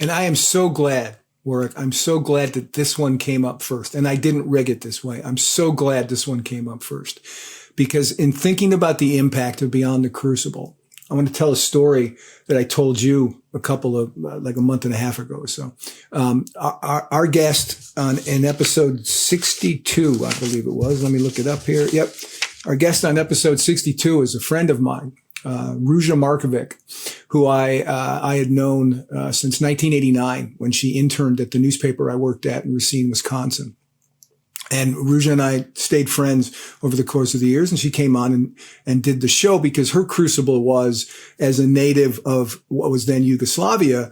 And I am so glad, Warwick, I'm so glad that this one came up first. And I didn't rig it this way. I'm so glad this one came up first. Because in thinking about the impact of Beyond the Crucible, I want to tell a story that I told you like a month and a half ago or so. Our guest in episode 62, I believe it was. Let me look it up here. Yep. Our guest on episode 62 is a friend of mine, Ruja Markovic, who I had known since 1989 when she interned at the newspaper I worked at in Racine, Wisconsin. And Ruja and I stayed friends over the course of the years, and she came on and did the show because her crucible was, as a native of what was then Yugoslavia,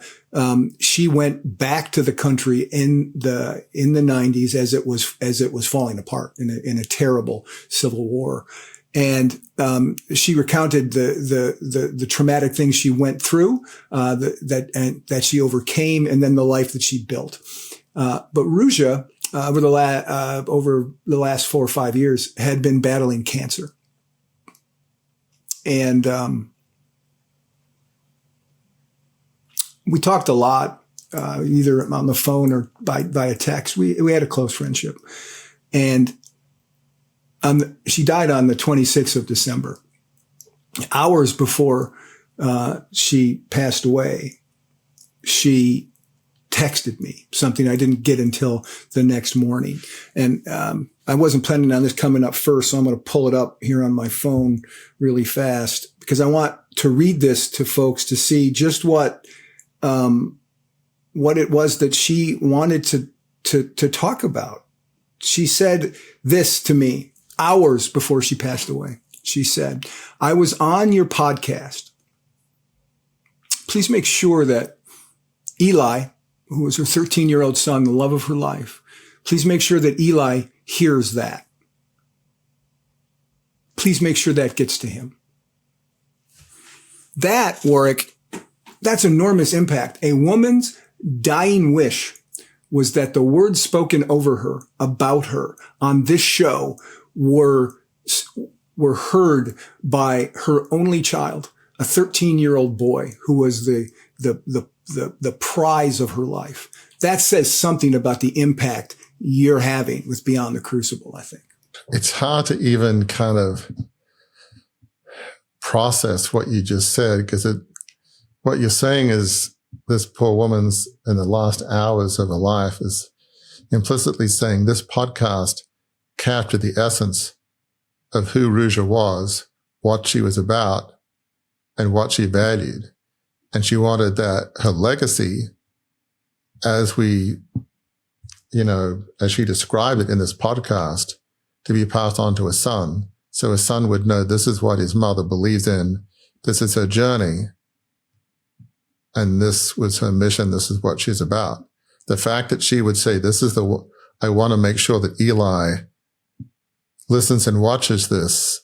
she went back to the country in the 90s as it was falling apart in a terrible civil war. And she recounted the traumatic things she went through, that she overcame, and then the life that she built. But Ruja, over the last 4 or 5 years, had been battling cancer. And we talked a lot, either on the phone or via text. We had a close friendship. And she died on the 26th of December. Hours before she passed away, she texted me something I didn't get until the next morning. And I wasn't planning on this coming up first, so I'm going to pull it up here on my phone really fast because I want to read this to folks to see just what it was that she wanted to talk about. She said this to me hours before she passed away. She said, "I was on your podcast. Please make sure that Eli, who was her 13-year-old son, the love of her life, please make sure that Eli hears that. Please make sure that gets to him." That, Warwick, that's enormous impact. A woman's dying wish was that the words spoken over her, about her, on this show were heard by her only child, a 13-year-old boy who was the prize of her life. That says something about the impact you're having with Beyond the Crucible, I think. It's hard to even kind of process what you just said, because what you're saying is this poor woman's in the last hours of her life is implicitly saying this podcast captured the essence of who Ruja was, what she was about, and what she valued. And she wanted that her legacy, as she described it in this podcast, to be passed on to a son. So his son would know this is what his mother believes in. This is her journey. And this was her mission. This is what she's about. The fact that she would say, I want to make sure that Eli listens and watches this.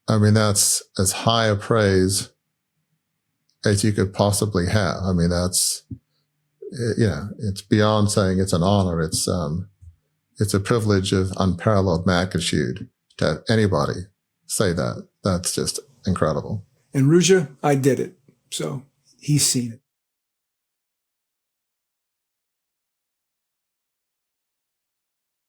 I mean, that's as high a praise as you could possibly have. I mean, that's, it's beyond saying it's an honor. It's a privilege of unparalleled magnitude to have anybody say that. That's just incredible. And Ruja, I did it. So he's seen it.